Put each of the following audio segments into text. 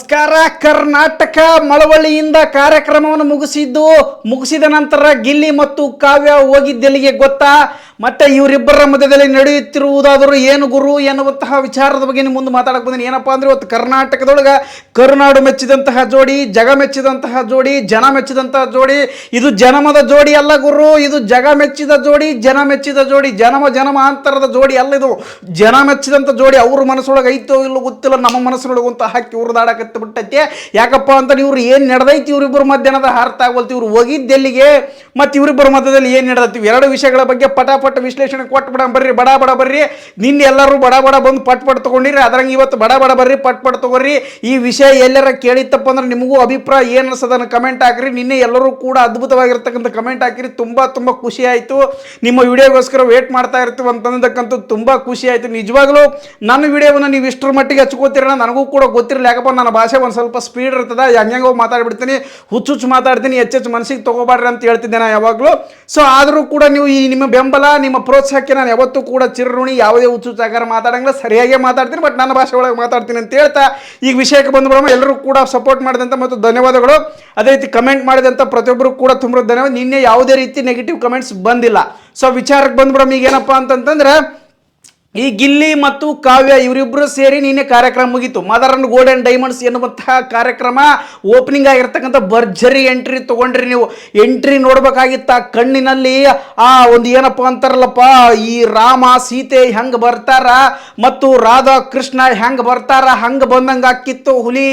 ನಮಸ್ಕಾರ. ಕರ್ನಾಟಕ ಮಳವಳ್ಳಿಯಿಂದ ಕಾರ್ಯಕ್ರಮವನ್ನು ಮುಗಿಸಿದ ನಂತರ ಗಿಲ್ಲಿ ಮತ್ತು ಕಾವ್ಯ ಹೋಗಿದ್ದೆಲ್ಲಿಗೆ ಗೊತ್ತಾ? ಮತ್ತೆ ಇವರಿಬ್ಬರ ಮಧ್ಯದಲ್ಲಿ ನಡೆಯುತ್ತಿರುವುದಾದರೂ ಏನು ಗುರು ಎನ್ನುವಂತಹ ವಿಚಾರದ ಬಗ್ಗೆ ಮುಂದೆ ಮಾತಾಡಕ್ಕೆ ಬಂದಿನಿ. ಏನಪ್ಪಾ ಅಂದ್ರೆ ಇವತ್ತು ಕರ್ನಾಟಕದೊಳಗೆ ಕರುನಾಡು ಮೆಚ್ಚಿದಂತಹ ಜೋಡಿ, ಜಗ ಮೆಚ್ಚಿದಂತಹ ಜೋಡಿ, ಜನ ಮೆಚ್ಚಿದಂತಹ ಜೋಡಿ. ಇದು ಜನಮದ ಜೋಡಿ ಅಲ್ಲ ಗುರು, ಇದು ಜಗ ಮೆಚ್ಚಿದ ಜೋಡಿ, ಜನ ಮೆಚ್ಚಿದ ಜೋಡಿ, ಜನಮಾಂತರದ ಜೋಡಿ ಅಲ್ಲ. ಇದು ಜನ ಮೆಚ್ಚಿದಂಥ ಜೋಡಿ. ಅವ್ರ ಮನಸ್ಸೊಳಗೆ ಐತೋ ಇಲ್ಲೋ ಗೊತ್ತಿಲ್ಲ, ನಮ್ಮ ಮನಸ್ಸೊಳಗೆ ಅಂತ ಹಾಕಿ ಉರಿದಾಡಕತ್ತ ಬಿಟ್ಟೈತೆ. ಯಾಕಪ್ಪ ಅಂತ ಇವ್ರು ಏನು ನಡೆದೈತಿ ಇವರಿಬ್ಬರ ಮಧ್ಯಾಹ್ನದ ಅರ್ಥ ಆಗೋಲ್ತಿ. ಇವ್ರು ಹೋಗಿದ್ದೆಲ್ಲಿಗೆ ಮತ್ತು ಇವರಿಬ್ಬರ ಮಧ್ಯದಲ್ಲಿ ಏನು ನಡೆದೈತಿ, ಎರಡು ವಿಷಯಗಳ ಬಗ್ಗೆ ಪಟಾಪಟ್ ವಿಶ್ಲೇಷಣೆ ಕೊಟ್ಟು ಬರ್ರಿ. ಬಡ ಬರ್ರಿ. ನಿನ್ನೆ ಎಲ್ಲರೂ ಬಡ ಬಂದು ಪಟ್ ತಗೊಂಡಿರಿ, ಅದ್ರಂಗೆ ಇವತ್ತು ಬಡ ಬರ್ರಿ, ಪಟ್ ತಗೋರಿ. ಈ ವಿಷಯ ಎಲ್ಲರ ಕೇಳಿತ್ತಪ್ಪ ಅಂದ್ರೆ ನಿಮಗೂ ಅಭಿಪ್ರಾಯ ಏನು ಅನ್ಸೋದನ್ನು ಕಮೆಂಟ್ ಹಾಕಿರಿ. ನಿನ್ನೆ ಎಲ್ಲರೂ ಕೂಡ ಅದ್ಭುತವಾಗಿರ್ತಕ್ಕಂಥ ಕಮೆಂಟ್ ಹಾಕಿರಿ. ತುಂಬ ಖುಷಿ ಆಯಿತು. ನಿಮ್ಮ ವಿಡಿಯೋಗೋಸ್ಕರ ವೇಟ್ ಮಾಡ್ತಾ ಇರ್ತೀವಿ ಅಂತಂದಕ್ಕಂತೂ ತುಂಬ ಖುಷಿ ಆಯಿತು. ನಿಜವಾಗ್ಲೂ ನನ್ನ ವಿಡಿಯೋವನ್ನು ನೀವು ಇಷ್ಟರ ಮಟ್ಟಿಗೆ ಹಚ್ಕೋತೀರ ನನಗೂ ಕೂಡ ಗೊತ್ತಿರಲಿಲ್ಲ. ಯಾಕಪ್ಪ ನನ್ನ ಭಾಷೆ ಒಂದು ಸ್ವಲ್ಪ ಸ್ಪೀಡ್ ಇರ್ತದೆ, ಹೆಂಗೆ ಮಾತಾಡ್ಬಿಡ್ತೀನಿ, ಹುಚ್ಚು ಮಾತಾಡ್ತೀನಿ, ಹೆಚ್ಚು ಮನಸ್ಸಿಗೆ ತೊಗೋಬಾರ್ರಿ ಅಂತ ಹೇಳ್ತಿದ್ದೆ ನಾನು ಯಾವಾಗಲೂ. ಸೊ ಆದರೂ ಕೂಡ ನೀವು ಈ ನಿಮ್ಮ ಬೆಂಬಲ, ನಿಮ್ಮ ಪ್ರೋತ್ಸಾಹಕ್ಕೆ ನಾನು ಯಾವತ್ತೂ ಕೂಡ ಚಿರಋಣಿ. ಯಾವುದೇ ಹುಚ್ಚುಚ್ಚಾಕಾರ ಮಾತಾಡಂಗಿಲ್ಲ, ಸರಿಯಾಗಿ ಮಾತಾಡ್ತೀನಿ, ಬಟ್ ನನ್ನ ಭಾಷೆ ಒಳಗೆ ಮಾತಾಡ್ತೀನಿ ಅಂತ ಹೇಳ್ತಾ ಈಗ ವಿಷಯಕ್ಕೆ ಬಂದ್ಬಿಡೋಣ. ಎಲ್ಲರೂ ಕೂಡ ಸಪೋರ್ಟ್ ಮಾಡಿದಂಥ ಮತ್ತು ಧನ್ಯವಾದಗಳು. ಅದೇ ರೀತಿ ಕಮೆಂಟ್ ಮಾಡಿದಂಥ ಪ್ರತಿಯೊಬ್ಬರು ಕೂಡ ತುಂಬ ಧನ್ಯವಾದ. ನಿನ್ನೆ ಯಾವುದೇ ರೀತಿ ನೆಗೆಟಿವ್ ಕಮೆಂಟ್ಸ್ ಬಂದಿಲ್ಲ. ಸೊ ವಿಚಾರಕ್ಕೆ ಬಂದ್ಬಿಡೋಣ. ಈಗ ಏನಪ್ಪ ಅಂತಂತಂದ್ರೆ ಈ ಗಿಲ್ಲಿ ಮತ್ತು ಕಾವ್ಯ ಇವರಿಬ್ಬರು ಸೇರಿ ನಿನ್ನೆ ಕಾರ್ಯಕ್ರಮ ಮುಗೀತು. ಮದರ್ ಅಂಡ್ ಗೋಲ್ಡನ್ ಡೈಮಂಡ್ಸ್ ಎನ್ನುವಂತಹ ಕಾರ್ಯಕ್ರಮ ಓಪನಿಂಗ್ ಆಗಿರ್ತಕ್ಕಂಥ ಭರ್ಜರಿ ಎಂಟ್ರಿ ತೊಗೊಂಡ್ರಿ. ನೀವು ಎಂಟ್ರಿ ನೋಡ್ಬೇಕಾಗಿತ್ತ ಕಣ್ಣಿನಲ್ಲಿ ಆ ಒಂದು ಏನಪ್ಪ ಅಂತಾರಲ್ಲಪ್ಪ, ಈ ರಾಮ ಸೀತೆ ಹೆಂಗೆ ಬರ್ತಾರ ಮತ್ತು ರಾಧಾ ಕೃಷ್ಣ ಹೆಂಗೆ ಬರ್ತಾರ, ಹಂಗೆ ಬಂದಂಗೆ ಆಕಿತ್ತು ಹುಲಿ.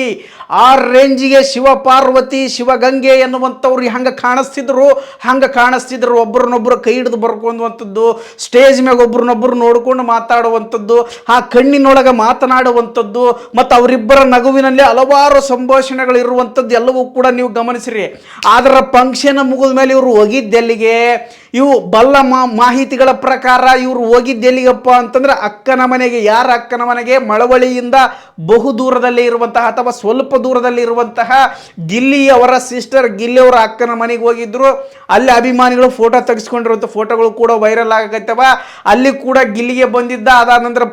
ಆ ರೇಂಜಿಗೆ ಶಿವ ಪಾರ್ವತಿ, ಶಿವಗಂಗೆ ಎನ್ನುವಂಥವ್ರು ಹಂಗೆ ಕಾಣಿಸ್ತಿದ್ರು. ಒಬ್ಬರನ್ನೊಬ್ಬರು ಕೈ ಹಿಡಿದು ಬರ್ಕೊಂಡುವಂಥದ್ದು, ಸ್ಟೇಜ್ ಮ್ಯಾಗ ಒಬ್ರನ್ನೊಬ್ಬರು ನೋಡ್ಕೊಂಡು ಮಾತಾಡುವಂಥದ್ದು, ಆ ಕಣ್ಣಿನೊಳಗೆ ಮಾತನಾಡುವಂಥದ್ದು, ಮತ್ತು ಅವರಿಬ್ಬರ ನಗುವಿನಲ್ಲಿ ಹಲವಾರು ಸಂಭಾಷಣೆಗಳು ಇರುವಂಥದ್ದು ಎಲ್ಲವೂ ಕೂಡ ನೀವು ಗಮನಿಸಿರಿ. ಅದರ ಫಂಕ್ಷನ್ ಮುಗಿದ ಮೇಲೆ ಇವರು ಹೋಗಿದ್ದೆಲ್ಲಿಗೆ, ಇವು ಬಲ್ಲ ಮಾಹಿತಿಗಳ ಪ್ರಕಾರ ಇವರು ಹೋಗಿದ್ದೆಲ್ಲಿಗಪ್ಪ ಅಂತಂದ್ರೆ ಅಕ್ಕನ ಮನೆಗೆ. ಯಾರ ಅಕ್ಕನ ಮನೆಗೆ? ಮಳವಳ್ಳಿಯಿಂದ ಬಹು ದೂರದಲ್ಲಿ ಇರುವಂತಹ ಅಥವಾ ಸ್ವಲ್ಪ ದೂರದಲ್ಲಿ ಇರುವಂತಹ ಗಿಲ್ಲಿ ಅವರ ಸಿಸ್ಟರ್, ಗಿಲ್ಲಿ ಅವರ ಅಕ್ಕನ ಮನೆಗೆ ಹೋಗಿದ್ರು. ಅಲ್ಲಿ ಅಭಿಮಾನಿಗಳು ಫೋಟೋ ತೆಗೆಸ್ಕೊಂಡಿರುವಂಥ ಫೋಟೋಗಳು ಕೂಡ ವೈರಲ್ ಆಗತ್ತವ. ಅಲ್ಲಿ ಕೂಡ ಗಿಲ್ಲಿಗೆ ಬಂದಿದ್ದ. ಅದಾದ ನಂತರ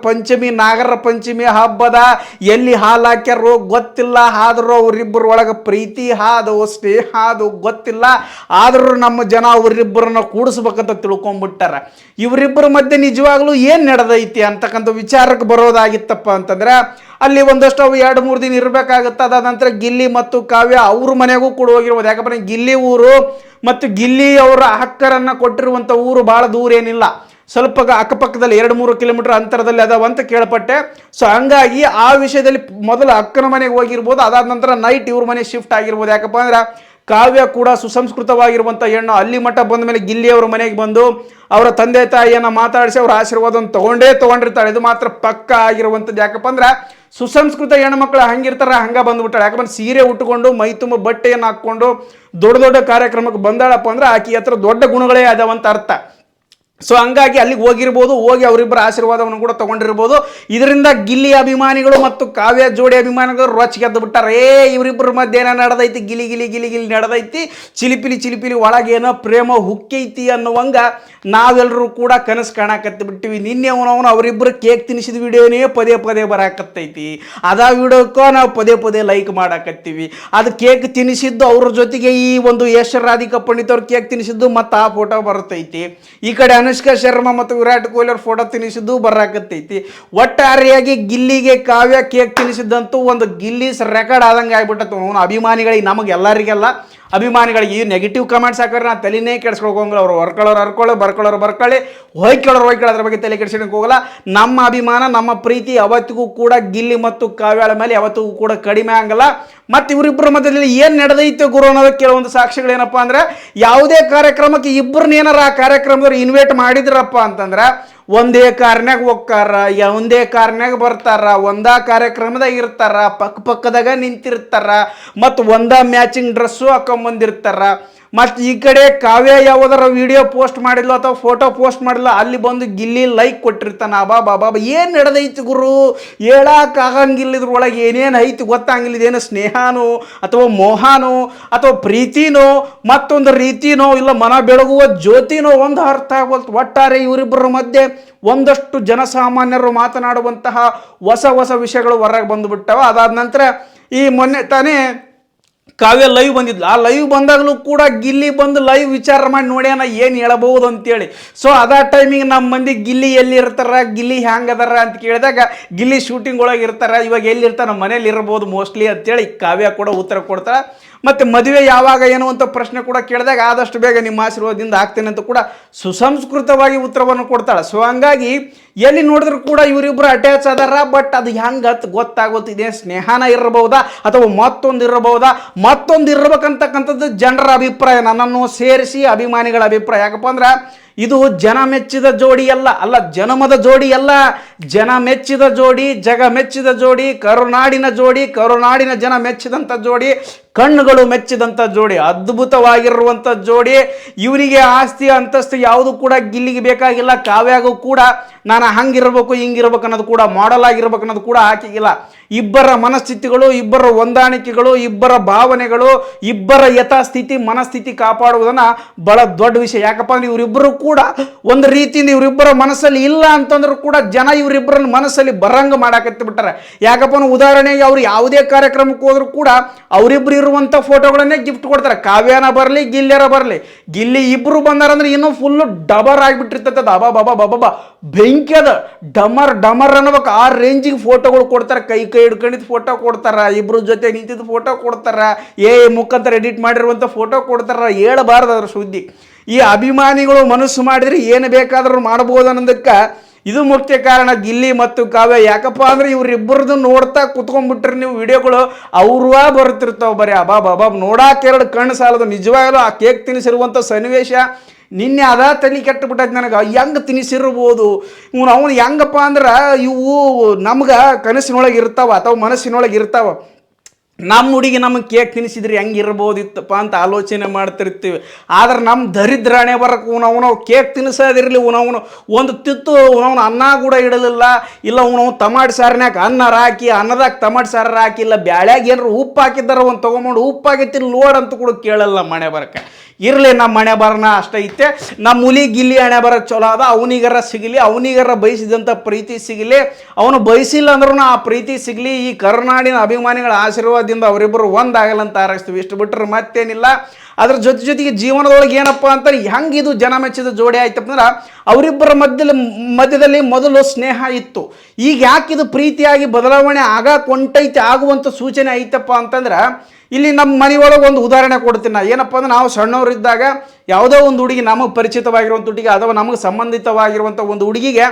ನಾಗರ ಪಂಚಮಿ ಹಬ್ಬದ ಎಲ್ಲಿ ಹಾಲು ಹಾಕ್ಯಾರೋ ಗೊತ್ತಿಲ್ಲ, ಆದರೂ ಅವರಿಬ್ಬರ ಒಳಗೆ ಪ್ರೀತಿ ಹಾದು, ಸ್ನೇಹ ಹಾದು ಗೊತ್ತಿಲ್ಲ. ಆದರೂ ನಮ್ಮ ಜನ ಅವರಿಬ್ಬರನ್ನ ಕೂಡಿಸ್ಬೇಕಂತ ತಿಳ್ಕೊಂಡ್ಬಿಟ್ಟಾರ. ಇವರಿಬ್ಬರ ಮಧ್ಯೆ ನಿಜವಾಗ್ಲೂ ಏನು ನಡೆದೈತಿ ಅಂತಕ್ಕಂಥ ವಿಚಾರಕ್ಕೆ ಬರೋದಾಗಿತ್ತಪ್ಪ ಅಂತಂದ್ರೆ ಅಲ್ಲಿ ಒಂದಷ್ಟು ಅವು 2-3 ದಿನ ಇರಬೇಕಾಗುತ್ತೆ. ಅದಾದ ನಂತರ ಗಿಲ್ಲಿ ಮತ್ತು ಕಾವ್ಯ ಅವ್ರ ಮನೆಗೂ ಕೂಡ ಹೋಗಿರ್ಬೋದು. ಯಾಕಂದ್ರೆ ಗಿಲ್ಲಿ ಊರು ಮತ್ತು ಗಿಲ್ಲಿ ಅವರ ಅಕ್ಕರನ್ನು ಕೊಟ್ಟಿರುವಂಥ ಊರು ಭಾಳ ದೂರ ಏನಿಲ್ಲ, ಸ್ವಲ್ಪ ಅಕ್ಕಪಕ್ಕದಲ್ಲಿ 2-3 ಕಿಲೋಮೀಟರ್ ಅಂತರದಲ್ಲಿ ಅದಾವ ಅಂತ ಕೇಳ್ಪಟ್ಟೆ. ಸೊ ಹಂಗಾಗಿ ಆ ವಿಷಯದಲ್ಲಿ ಮೊದಲು ಅಕ್ಕನ ಮನೆಗೆ ಹೋಗಿರ್ಬೋದು. ಅದಾದ ನಂತರ ನೈಟ್ ಇವ್ರ ಮನೆ ಶಿಫ್ಟ್ ಆಗಿರ್ಬೋದು. ಯಾಕಪ್ಪ ಅಂದ್ರೆ ಕಾವ್ಯ ಕೂಡ ಸುಸಂಸ್ಕೃತವಾಗಿರುವಂಥ ಹೆಣ್ಣು. ಅಲ್ಲಿ ಮಟ್ಟ ಬಂದ ಮೇಲೆ ಗಿಲ್ಲಿ ಅವ್ರ ಮನೆಗೆ ಬಂದು ಅವರ ತಂದೆ ತಾಯಿಯನ್ನು ಮಾತಾಡಿಸಿ ಅವ್ರ ಆಶೀರ್ವಾದವನ್ನು ತಗೊಂಡಿರ್ತಾಳೆ. ಇದು ಮಾತ್ರ ಪಕ್ಕ ಆಗಿರುವಂಥದ್ದು. ಯಾಕಪ್ಪ ಅಂದ್ರೆ ಸುಸಂಸ್ಕೃತ ಹೆಣ್ಮಕ್ಳು ಹಂಗಿರ್ತಾರೆ, ಹಂಗೆ ಬಂದುಬಿಟ್ಟಾಳೆ. ಯಾಕಂದ್ರೆ ಸೀರೆ ಉಟ್ಕೊಂಡು ಮೈ ತುಂಬ ಬಟ್ಟೆಯನ್ನು ಹಾಕ್ಕೊಂಡು ದೊಡ್ಡ ಕಾರ್ಯಕ್ರಮಕ್ಕೆ ಬಂದಾಳಪ್ಪ ಅಂದ್ರೆ ಆಕೆ ಹತ್ರ ದೊಡ್ಡ ಗುಣಗಳೇ ಅದಾವಂತ ಅರ್ಥ. ಸೊ ಹಂಗಾಗಿ ಅಲ್ಲಿಗೆ ಹೋಗಿರ್ಬೋದು, ಹೋಗಿ ಅವರಿಬ್ಬರ ಆಶೀರ್ವಾದವನ್ನು ಕೂಡ ತೊಗೊಂಡಿರ್ಬೋದು. ಇದರಿಂದ ಗಿಲ್ಲಿ ಅಭಿಮಾನಿಗಳು ಮತ್ತು ಕಾವ್ಯ ಜೋಡಿ ಅಭಿಮಾನಿಗಳು ರೊಚ್ಚಿಗೆದ್ದು ಬಿಟ್ಟಾರೆ. ಇವರಿಬ್ಬರ ಮಧ್ಯೆ ಏನೋ ನಡೆದೈತಿ, ಗಿಲಿ ನಡೆದೈತಿ, ಚಿಲಿಪಿಲಿ ಒಳಗೇನೋ ಪ್ರೇಮ ಹುಕ್ಕೈತಿ ಅನ್ನುವಂಗ ನಾವೆಲ್ಲರೂ ಕೂಡ ಕನಸು ಕಾಣಕತ್ತಿ ಬಿಟ್ಟಿವಿ. ನಿನ್ನೆ ಅವರಿಬ್ಬರು ಕೇಕ್ ತಿನ್ನಿಸಿದ ವಿಡಿಯೋನೇ ಪದೇ ಬರಾಕತ್ತೈತಿ. ಅದ ವಿಡಿಯೋಕ್ಕೋ ನಾವು ಪದೇ ಲೈಕ್ ಮಾಡಾಕತ್ತೀವಿ. ಅದು ಕೇಕ್ ತಿನ್ನಿಸಿದ್ದು ಅವ್ರ ಜೊತೆಗೆ ಈ ಒಂದು ಯಶ್ ರಾಧಿಕಾ ಪಂಡಿತ್ ಅವ್ರು ಕೇಕ್ ತಿನ್ನಿಸಿದ್ದು ಮತ್ತು ಆ ಫೋಟೋ ಬರ್ತೈತಿ. ಈ ಕಡೆ ಅನುಷ್ಕಾ ಶರ್ಮಾ ಮತ್ತು ವಿರಾಟ್ ಕೊಹ್ಲಿ ಅವ್ರ ಫೋಟೋ ತಿನ್ನಿಸಿದ್ದು ಬರಾಕತ್ತೈತಿ. ಒಟ್ಟಾರೆಯಾಗಿ ಗಿಲ್ಲಿಗೆ ಕಾವ್ಯ ಕೇಕ್ ತಿನ್ನಿಸಿದ್ದಂತೂ ಒಂದು ಗಿಲ್ಲಿಸ್ ರೆಕಾರ್ಡ್ ಆದಂಗೆ ಆಗ್ಬಿಟ್ಟತ್ತು. ಅವನು ಅಭಿಮಾನಿಗಳಿಗೆ, ನಮಗೆ ಎಲ್ಲರಿಗೆಲ್ಲ ಅಭಿಮಾನಿಗಳಿಗೆ ಈ ನೆಗೆಟಿವ್ ಕಮೆಂಟ್ಸ್ ಹಾಕಿದ್ರೆ ನಾನು ತಲೆನೇ ಕೆಡಿಸ್ಕೊಳಂಗಿಲ್ಲ. ಅವ್ರು ಬರ್ಕೊಳ್ಳೋರು ಹೋಯ್ಕೊಳ್ಳೋರು ಅದ್ರ ಬಗ್ಗೆ ತಲೆ ಕೆಡಿಸ್ಕೊಳಕ್ಕೆ ಹೋಗಲ್ಲ. ನಮ್ಮ ಅಭಿಮಾನ, ನಮ್ಮ ಪ್ರೀತಿ ಯಾವತ್ತಿಗೂ ಕೂಡ ಗಿಲ್ಲಿ ಮತ್ತು ಕಾವ್ಯಾಳ ಮೇಲೆ ಯಾವತ್ತಿಗೂ ಕೂಡ ಕಡಿಮೆ ಆಗಲ್ಲ. ಮತ್ತು ಇವರಿಬ್ಬರ ಮಧ್ಯದಲ್ಲಿ ಏನು ನಡೆದೈತೆ ಗುರು ಅನ್ನೋದಕ್ಕೆ ಕೆಲವೊಂದು ಸಾಕ್ಷಿಗಳೇನಪ್ಪ ಅಂದ್ರೆ, ಯಾವುದೇ ಕಾರ್ಯಕ್ರಮಕ್ಕೆ ಇಬ್ಬರನ್ನೇನಾರ ಆ ಕಾರ್ಯಕ್ರಮದವ್ರು ಇನ್ವೈಟ್ ಮಾಡಿದ್ರಪ್ಪ ಅಂತಂದ್ರೆ ಒಂದೇ ಕಾರ್ನ್ಯಾಗ ಹೋಗ್ತಾರ, ಒಂದೇ ಕಾರ್ನ್ಯಾಗ ಬರ್ತಾರ, ಒಂದೇ ಕಾರ್ಯಕ್ರಮದಾಗ ಇರ್ತಾರ, ಪಕ್ಕದಾಗ ನಿಂತಿರ್ತಾರ, ಮತ್ತು ಒಂದೇ ಮ್ಯಾಚಿಂಗ್ ಡ್ರೆಸ್ಸು ಹಾಕೊಂಬಂದಿರ್ತಾರ. ಮತ್ತು ಈ ಕಡೆ ಕಾವ್ಯ ಯಾವುದಾರ ವಿಡಿಯೋ ಪೋಸ್ಟ್ ಮಾಡಿಲ್ಲ ಅಥವಾ ಫೋಟೋ ಪೋಸ್ಟ್ ಮಾಡಿಲ್ಲ, ಅಲ್ಲಿ ಬಂದು ಗಿಲ್ಲಿ ಲೈಕ್ ಕೊಟ್ಟಿರ್ತಾನೆ. ಬಾಬಾ ಏನು ನಡೆದೈತಿ ಗುರು, ಹೇಳಕ್ಕಾಗಂಗಿಲ್ಲ. ಇದ್ರೊಳಗೆ ಏನೇನು ಐತಿ ಗೊತ್ತಾಗಿಲ್ಲ. ಇದೇನು ಸ್ನೇಹನೋ ಅಥವಾ ಮೋಹನೋ ಅಥವಾ ಪ್ರೀತಿನೋ ಮತ್ತೊಂದು ರೀತಿನೋ ಇಲ್ಲ ಮನ ಬೆಳಗುವ ಜ್ಯೋತಿನೋ ಒಂದು ಅರ್ಥ ಆಗೋಲ್ತು. ಒಟ್ಟಾರೆ ಇವರಿಬ್ಬರ ಮಧ್ಯೆ ಒಂದಷ್ಟು ಜನಸಾಮಾನ್ಯರು ಮಾತನಾಡುವಂತಹ ಹೊಸ ವಿಷಯಗಳು ಹೊರಗೆ ಬಂದುಬಿಟ್ಟವ. ಅದಾದ ನಂತರ ಈ ಮೊನ್ನೆ ತಾನೇ ಕಾವ್ಯ ಲೈವ್ ಬಂದಿದ್ಲು. ಆ ಲೈವ್ ಬಂದಾಗಲೂ ಕೂಡ ಗಿಲ್ಲಿ ಬಂದು ಲೈವ್ ವಿಚಾರ ಮಾಡಿ ನೋಡ್ಯಾನ ಏನು ಹೇಳಬಹುದು ಅಂತೇಳಿ. ಸೊ ಅದ ಟೈಮಿಗೆ ನಮ್ಮ ಮಂದಿ ಗಿಲ್ಲಿ ಎಲ್ಲಿ ಇರ್ತಾರ, ಗಿಲ್ಲಿ ಹ್ಯಾಂಗ್ ಅದಾರ ಅಂತ ಕೇಳಿದಾಗ ಗಿಲ್ಲಿ ಶೂಟಿಂಗ್ ಒಳಗೆ ಇರ್ತಾರ, ಇವಾಗ ಎಲ್ಲಿರ್ತಾರ, ನಮ್ಮ ಮನೇಲಿ ಇರ್ಬೋದು ಮೋಸ್ಟ್ಲಿ ಅಂತೇಳಿ ಕಾವ್ಯ ಕೂಡ ಉತ್ತರ ಕೊಡ್ತಾಳೆ. ಮತ್ತು ಮದುವೆ ಯಾವಾಗ ಏನು ಅಂತ ಪ್ರಶ್ನೆ ಕೂಡ ಕೇಳಿದಾಗ ಆದಷ್ಟು ಬೇಗ ನಿಮ್ಮ ಆಶೀರ್ವಾದದಿಂದ ಆಗ್ತೇನೆ ಅಂತ ಕೂಡ ಸುಸಂಸ್ಕೃತವಾಗಿ ಉತ್ತರವನ್ನು ಕೊಡ್ತಾಳೆ. ಸೊ ಹಂಗಾಗಿ ಎಲ್ಲಿ ನೋಡಿದ್ರು ಕೂಡ ಇವರಿಬ್ಬರು ಅಟ್ಯಾಚ್ ಅದಾರ. ಬಟ್ ಅದು ಹೆಂಗೆ ಗೊತ್ತಾಗೋತಿದೆ, ಸ್ನೇಹನ ಇರಬಹುದಾ ಅಥವಾ ಮತ್ತೊಂದು ಇರಬಹುದಾ, ಮತ್ತೊಂದು ಇರ್ಬೇಕಂತಕ್ಕಂಥದ್ದು ಜನರ ಅಭಿಪ್ರಾಯ, ನನ್ನನ್ನು ಸೇರಿಸಿ ಅಭಿಮಾನಿಗಳ ಅಭಿಪ್ರಾಯ. ಯಾಕಪ್ಪ ಅಂದ್ರೆ ಇದು ಜನ ಮೆಚ್ಚಿದ ಜೋಡಿ ಅಲ್ಲ ಜನ್ಮದ ಜೋಡಿ ಅಲ್ಲ, ಜನ ಮೆಚ್ಚಿದ ಜೋಡಿ, ಜಗ ಮೆಚ್ಚಿದ ಜೋಡಿ, ಕರುನಾಡಿನ ಜೋಡಿ, ಕರುನಾಡಿನ ಜನ ಮೆಚ್ಚಿದಂಥ ಜೋಡಿ, ಕಣ್ಣುಗಳು ಮೆಚ್ಚಿದಂಥ ಜೋಡಿ, ಅದ್ಭುತವಾಗಿರುವಂಥ ಜೋಡಿ. ಇವರಿಗೆ ಆಸ್ತಿ ಅಂತಸ್ತು ಯಾವುದು ಕೂಡ ಗಿಲ್ಲಿಗೆ ಬೇಕಾಗಿಲ್ಲ. ಕಾವ್ಯಾಗೂ ಕೂಡ ನಾನು ಹಂಗಿರ್ಬೇಕು ಹಿಂಗಿರ್ಬೇಕು ಅನ್ನೋದು ಕೂಡ, ಮಾಡಲ್ ಆಗಿರ್ಬೇಕು ಅನ್ನೋದು ಕೂಡ ಆಕೆಗಿಲ್ಲ. ಇಬ್ಬರ ಮನಸ್ಥಿತಿಗಳು, ಇಬ್ಬರ ಹೊಂದಾಣಿಕೆಗಳು, ಇಬ್ಬರ ಭಾವನೆಗಳು, ಇಬ್ಬರ ಯಥಾಸ್ಥಿತಿ ಮನಸ್ಥಿತಿ ಕಾಪಾಡುವುದನ್ನು ಬಹಳ ದೊಡ್ಡ ವಿಷಯ. ಯಾಕಪ್ಪ ಅಂದ್ರೆ ಇವರಿಬ್ಬರು ಕೂಡ ಒಂದು ರೀತಿಯಿಂದ ಇವರಿಬ್ಬರ ಮನಸ್ಸಲ್ಲಿ ಇಲ್ಲ ಅಂತಂದ್ರೂ ಕೂಡ ಜನ ಇವರಿಬ್ಬರನ್ನ ಮನಸ್ಸಲ್ಲಿ ಬರಂಗ ಮಾಡಾಕತ್ತಿ ಬಿಟ್ಟಾರೆ. ಯಾಕಪ್ಪ ಅಂದ್ರೆ ಉದಾಹರಣೆಗೆ ಅವ್ರು ಯಾವುದೇ ಕಾರ್ಯಕ್ರಮಕ್ಕೆ ಹೋದ್ರು ಕೂಡ ಅವರಿಬ್ಬರು ಇರುವಂಥ ಫೋಟೋಗಳನ್ನೇ ಗಿಫ್ಟ್ ಕೊಡ್ತಾರೆ. ಕಾವ್ಯನ ಬರಲಿ ಗಿಲ್ಲಿಯರ ಬರಲಿ, ಗಿಲ್ಲಿ ಇಬ್ಬರು ಬಂದಾರಂದ್ರೆ ಇನ್ನೂ ಫುಲ್ಲು ಡಬರ್ ಆಗಿಬಿಟ್ಟಿರ್ತದ. ಅಬಾ ಬೆಂಕಿ ಅದ, ಡಮರ್ ಅನ್ನಬೇಕು ಆ ರೇಂಜಿಗೆ ಫೋಟೋಗಳು ಕೊಡ್ತಾರೆ. ಕೈ ಹಿಡ್ಕೊಂಡಿದ್ದು ಫೋಟೋ ಕೊಡ್ತಾರ, ಇಬ್ರು ಜೊತೆ ನಿಂತಿದ್ದು ಫೋಟೋ ಕೊಡ್ತಾರ, ಮುಖಾಂತರ ಎಡಿಟ್ ಮಾಡಿರುವಂಥ ಫೋಟೋ ಕೊಡ್ತಾರ. ಹೇಳಬಾರ್ದು ಅದ್ರ ಸುದ್ದಿ. ಈ ಅಭಿಮಾನಿಗಳು ಮನಸ್ಸು ಮಾಡಿದ್ರೆ ಏನು ಬೇಕಾದ್ರೂ ಮಾಡ್ಬೋದು ಅನ್ನೋದಕ್ಕೆ ಇದು ಮುಖ್ಯ ಕಾರಣ, ಗಿಲ್ಲಿ ಮತ್ತು ಕಾವ್ಯ. ಯಾಕಪ್ಪ ಅಂದ್ರೆ ಇವರಿಬ್ಬರದ್ದು ನೋಡ್ತಾ ಕುತ್ಕೊಂಡ್ಬಿಟ್ರೆ ನೀವು ವಿಡಿಯೋಗಳು ಅವ್ರೂ ಬರ್ತಿರ್ತಾವೆ. ಬರೀ ಅಬಾಬ್ ನೋಡಾಕ ಎರಡು ಕಣ್ಣು ಸಾಲದು. ನಿಜವಾಗಲೂ ಆ ಕೇಕ್ ತಿನ್ನಿಸಿರುವಂಥ ಸನ್ನಿವೇಶ ನಿನ್ನೆ ಅದ ತಲೆ ಕೆಟ್ಟಬಿಟ್ಟೈತೆ ನನಗೆ. ಹೆಂಗೆ ತಿನ್ನಿಸಿರ್ಬೋದು ಅವನು, ಹೆಂಗಪ್ಪ ಅಂದ್ರೆ ಇವು ನಮ್ಗೆ ಕನಸಿನೊಳಗೆ ಇರ್ತಾವ ಅಥವಾ ಮನಸ್ಸಿನೊಳಗೆ ಇರ್ತಾವ. ನಮ್ಮ ಹುಡುಗಿ ನಮಗೆ ಕೇಕ್ ತಿನ್ನಿಸಿದ್ರೆ ಹೆಂಗಿರ್ಬೋದಿತ್ತಪ್ಪ ಅಂತ ಆಲೋಚನೆ ಮಾಡ್ತಿರ್ತೀವಿ. ಆದ್ರೆ ನಮ್ಮ ದರಿದ್ರ ಹಣೆ ಬರಕ್ಕೆ ಅವನು ಕೇಕ್ ತಿನ್ನಿಸೋದಿರಲಿ, ಅವನು ಒಂದು ತಿತ್ತು ಅವನು ಅನ್ನ ಕೂಡ ಇಡಲಿಲ್ಲ. ಇಲ್ಲ ಅವನು ಟಮಾಟೆ ಸಾರಿನಾಗ ಅನ್ನ ಹಾಕಿ, ಅನ್ನದಾಗ ಟಮಾಟೆ ಸಾರು ಹಾಕಿಲ್ಲ, ಬ್ಯಾಳ್ಯಾಗ ಏನಾರು ಉಪ್ಪು ಹಾಕಿದ್ದಾರೆ ಒಂದು ತೊಗೊಂಬಂಡು ಉಪ್ಪು ಆಗೈತಿ ಲೋಡ್ ಕೂಡ ಕೇಳಲ್ಲ ಮನೆ ಬರಕ್ಕೆ. ಇರಲಿ, ನಮ್ಮ ಮನೆ ಬರನ ಅಷ್ಟೈತೆ. ನಮ್ಮ ಹುಲಿ ಗಿಲ್ಲಿ ಹಣೆ ಬರ ಚಲೋ ಅದ, ಅವನಿಗರ ಸಿಗಲಿ, ಅವನಿಗರ ಬಯಸಿದಂಥ ಪ್ರೀತಿ ಸಿಗಲಿ. ಅವನು ಬಯಸಿಲ್ಲ ಅಂದ್ರೂ ಆ ಪ್ರೀತಿ ಸಿಗಲಿ. ಈ ಕರುನಾಡಿನ ಅಭಿಮಾನಿಗಳ ಆಶೀರ್ವಾದದಿಂದ ಅವರಿಬ್ಬರು ಒಂದಾಗಲ್ಲ ಅಂತ ಹಾರೈಸ್ತೀವಿ. ಇಷ್ಟು ಬಿಟ್ಟರೆ ಮತ್ತೇನಿಲ್ಲ. ಅದ್ರ ಜೊತೆಗೆ ಜೀವನದೊಳಗೆ ಏನಪ್ಪ ಅಂತಾರೆ, ಹೆಂಗಿದು ಜನ ಮೆಚ್ಚಿದ ಜೋಡಿ ಆಯ್ತಪ್ಪ ಅಂದ್ರೆ ಅವರಿಬ್ಬರ ಮಧ್ಯದಲ್ಲಿ ಮೊದಲು ಸ್ನೇಹ ಇತ್ತು. ಈಗ ಯಾಕಿದು ಪ್ರೀತಿಯಾಗಿ ಬದಲಾವಣೆ ಕೊಂಟೈತೆ ಆಗುವಂಥ ಸೂಚನೆ ಐತಪ್ಪ ಅಂತಂದ್ರೆ, ಇಲ್ಲಿ ನಮ್ಮ ಮನೆಯೊಳಗೆ ಒಂದು ಉದಾಹರಣೆ ಕೊಡ್ತೀನಿ ನಾ. ಏನಪ್ಪ ಅಂದ್ರೆ ನಾವು ಸಣ್ಣವರಿದ್ದಾಗ ಯಾವುದೋ ಒಂದು ಹುಡುಗಿ ನಮಗೆ ಪರಿಚಿತವಾಗಿರುವಂಥ ಹುಡುಗಿ ಅಥವಾ ನಮಗೆ ಸಂಬಂಧಿತವಾಗಿರುವಂಥ ಒಂದು ಹುಡುಗಿಗೆ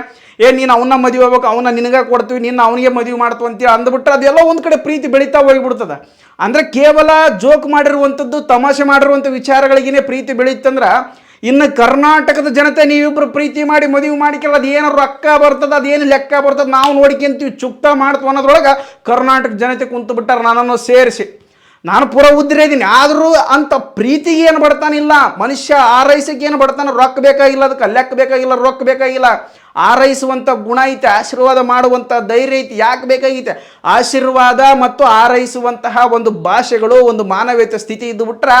ನೀನು ಅವನ್ನ ಮದುವೆ ಹೋಗ್ಬೇಕು, ಅವನ್ನ ನಿನಗೆ ಕೊಡ್ತೀವಿ, ನಿನ್ನ ಅವನಿಗೆ ಮದುವೆ ಮಾಡ್ತು ಅಂತೀವಿ ಅಂದ್ಬಿಟ್ರೆ ಅದೆಲ್ಲ ಒಂದು ಕಡೆ ಪ್ರೀತಿ ಬೆಳೀತಾ ಹೋಗಿಬಿಡ್ತದೆ. ಅಂದರೆ ಕೇವಲ ಜೋಕ್ ಮಾಡಿರುವಂಥದ್ದು, ತಮಾಷೆ ಮಾಡಿರುವಂಥ ವಿಚಾರಗಳಿಗೇ ಪ್ರೀತಿ ಬೆಳೀತಂದ್ರೆ, ಇನ್ನು ಕರ್ನಾಟಕದ ಜನತೆ ನೀವಿಬ್ಬರು ಪ್ರೀತಿ ಮಾಡಿ ಮದುವೆ ಮಾಡಿಕೊಳ್ಳೋದು ಅದು ಏನಾರು ರೊಕ್ಕ ಬರ್ತದೆ, ಅದೇನು ಲೆಕ್ಕ ಬರ್ತದೆ, ನಾವು ನೋಡ್ಕೊಂತೀವಿ, ಚುಕ್ತ ಮಾಡ್ತೀವಿ ಅನ್ನೋದ್ರೊಳಗೆ ಕರ್ನಾಟಕ ಜನತೆ ಕುಂತು ಬಿಟ್ಟಾರೆ, ನನ್ನನ್ನು ಸೇರಿಸಿ. ನಾನು ಪೂರ ಉದ್ದಿರೇ ಇದ್ದೀನಿ. ಆದರೂ ಅಂತ ಪ್ರೀತಿಗೆ ಏನು ಬಡ್ತಾನಿಲ್ಲ ಮನುಷ್ಯ. ಆರೈಸಕ್ಕೆ ಏನು ಬಡ್ತಾನೆ, ರೊಕ್ಕ ಬೇಕಾಗಿಲ್ಲ, ಅದಕ್ಕೆ ಲೆಕ್ಕ ಬೇಕಾಗಿಲ್ಲ, ರೊಕ್ಕ ಬೇಕಾಗಿಲ್ಲ. ಆರೈಸುವಂಥ ಗುಣ ಐತೆ, ಆಶೀರ್ವಾದ ಮಾಡುವಂಥ ಧೈರ್ಯ ಐತಿ. ಯಾಕೆ ಬೇಕಾಗೈತೆ? ಆಶೀರ್ವಾದ ಮತ್ತು ಆರೈಸುವಂತಹ ಒಂದು ಭಾಷೆಗಳು, ಒಂದು ಮಾನವೀಯತೆ ಸ್ಥಿತಿ ಇದ್ದು ಬಿಟ್ರೆ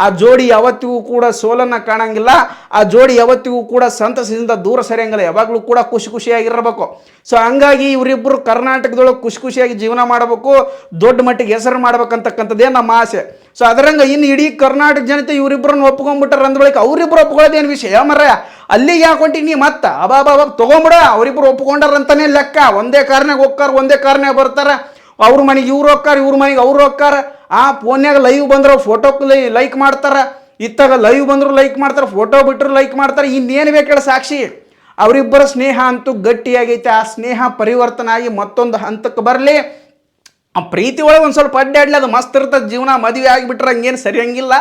ಆ ಜೋಡಿ ಯಾವತ್ತಿಗೂ ಕೂಡ ಸೋಲನ್ನು ಕಾಣಂಗಿಲ್ಲ. ಆ ಜೋಡಿ ಯಾವತ್ತಿಗೂ ಕೂಡ ಸಂತಸದಿಂದ ದೂರ ಸರಿಯಂಗಿಲ್ಲ. ಯಾವಾಗಲೂ ಕೂಡ ಖುಷಿಯಾಗಿರಬೇಕು. ಸೊ ಹಂಗಾಗಿ ಇವರಿಬ್ಬರು ಕರ್ನಾಟಕದೊಳಗೆ ಖುಷಿಯಾಗಿ ಜೀವನ ಮಾಡಬೇಕು, ದೊಡ್ಡ ಮಟ್ಟಿಗೆ ಹೆಸರು ಮಾಡ್ಬೇಕಂತಕ್ಕಂಥದ್ದೇ ನಮ್ಮ ಆಸೆ. ಸೊ ಅದರಂಗ ಇನ್ನು ಇಡೀ ಕರ್ನಾಟಕ ಜನತೆ ಇವರಿಬ್ಬರನ್ನು ಒಪ್ಕೊಂಡ್ಬಿಟ್ಟಾರೆ ಅಂದ ಬಳಿಕ ಅವರಿಬ್ಬರು ಒಪ್ಕೊಳ್ಳೋದೇನು ವಿಷಯ ಮರ? ಅಲ್ಲಿಗೆ ಯಾಕೊಂಡಿ ನೀ ಮತ್ತೆ ಅಬಾಬಾಬ ತೊಗೊಂಬಿಡ. ಅವರಿಬ್ಬರು ಒಪ್ಕೊಂಡಾರಂತಾನೆ ಲೆಕ್ಕ. ಒಂದೇ ಕಾರ್ನಾಗ ಹೋಗ್ತಾರ, ಒಂದೇ ಕಾರ್ನಾಗ ಬರ್ತಾರೆ. ಅವ್ರ ಮನೆಗೆ ಇವ್ರು ಹೋಗ್ತಾರೆ, ಇವ್ರ ಮನೆಗೆ ಅವ್ರು ಹೋಗ್ತಾರೆ. ಫೋನ್ಯಾಗ ಲೈವ್ ಬಂದ್ರೆ ಫೋಟೋಕ್ಕೆ ಲೈಕ್ ಮಾಡ್ತಾರೆ, ಇತ್ತಾಗ ಲೈವ್ ಬಂದ್ರು ಲೈಕ್ ಮಾಡ್ತಾರೆ, ಫೋಟೋ ಬಿಟ್ಟರು ಲೈಕ್ ಮಾಡ್ತಾರೆ. ಇನ್ನೇನು ಬೇಕೇಳ ಸಾಕ್ಷಿ? ಅವರಿಬ್ಬರ ಸ್ನೇಹ ಅಂತೂ ಗಟ್ಟಿಯಾಗೈತೆ. ಆ ಸ್ನೇಹ ಪರಿವರ್ತನೆ ಆಗಿ ಮತ್ತೊಂದು ಹಂತಕ್ಕೆ ಬರಲಿ. ಆ ಪ್ರೀತಿ ಒಳಗೆ ಒಂದು ಸ್ವಲ್ಪ ಅಡ್ಡಾಡ್ಲಿ, ಅದು ಮಸ್ತ್ ಇರ್ತದೆ ಜೀವನ. ಮದುವೆ ಆಗಿಬಿಟ್ರೆ ಹಂಗೇನು ಸರಿಯಂಗಿಲ್ಲ.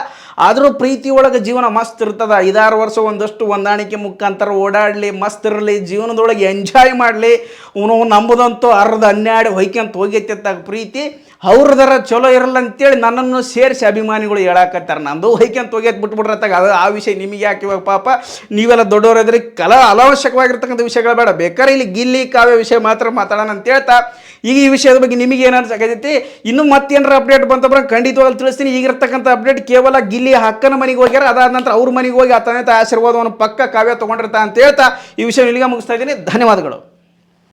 ಆದರೂ ಪ್ರೀತಿ ಒಳಗೆ ಜೀವನ ಮಸ್ತ್ ಇರ್ತದೆ. 5-6 ವರ್ಷ ಒಂದಷ್ಟು ಹೊಂದಾಣಿಕೆ ಮುಖಾಂತರ ಓಡಾಡಲಿ, ಮಸ್ತ್ ಇರಲಿ, ಜೀವನದೊಳಗೆ ಎಂಜಾಯ್ ಮಾಡಲಿ. ಅವನು ನಂಬುದಂತೂ ಅರ್ಧ ಹನ್ನೆರಡು ಹೊಯ್ಕೊಂತ ಹೋಗೈತೆ ಪ್ರೀತಿ. ಅವ್ರದರ ಚಲೋ ಇರಲ್ಲ ಅಂತೇಳಿ ನನ್ನನ್ನು ಸೇರಿಸಿ ಅಭಿಮಾನಿಗಳು ಹೇಳಾಕತ್ತಾರೆ. ನಂದು ಹೊಯ್ಕೊಂತ ಹೋಗ್ಯತ್ ಬಿಟ್ಬಿಟ್ರತ್ತಾಗ ಅದು ಆ ವಿಷಯ ನಿಮಗೆ ಯಾಕೆ ಇವಾಗ ಪಾಪ ನೀವೆಲ್ಲ ದೊಡ್ಡವರಿದ್ರೆ ಅನಾವಶ್ಯಕವಾಗಿರ್ತಕ್ಕಂಥ ವಿಷಯಗಳು ಬೇಡ. ಬೇಕಾದ್ರೆ ಇಲ್ಲಿ ಗಿಲ್ಲಿ ಕಾವ್ಯ ವಿಷಯ ಮಾತ್ರ ಮಾತಾಡೋಣ ಅಂತ ಹೇಳ್ತಾ, ಈಗ ಈ ವಿಷಯದ ಬಗ್ಗೆ ನಿಮಗೆ ಏನು ಅನ್ಸಕೈತಿ? ಇನ್ನೂ ಮತ್ತೇನಾರ ಅಪ್ಡೇಟ್ ಬಂತಂದ್ರೆ ಖಂಡಿತವಾಗ್ಲೂ ತಿಳಿಸ್ತೀನಿ. ಈಗಿರ್ತಕ್ಕಂಥ ಅಪ್ಡೇಟ್ ಕೇವಲ ಗಿಲ್ಲಿ ಅಕ್ಕನ ಮನೆಗೆ ಹೋಗ್ಯಾರ, ಅದಾದ ನಂತರ ಅವ್ರ ಮನೆಗೆ ಹೋಗಿ ಆ ತಂದೆ ಆಶೀರ್ವಾದವನ್ನು ಪಕ್ಕ ಕಾವ್ಯ ತೊಗೊಂಡಿರ್ತಾ ಅಂತ ಹೇಳ್ತಾ ಈ ವಿಷಯ ಇಲ್ಲಿಗೆ ಮುಗಿಸ್ತಾ ಇದ್ದೀನಿ. ಧನ್ಯವಾದಗಳು.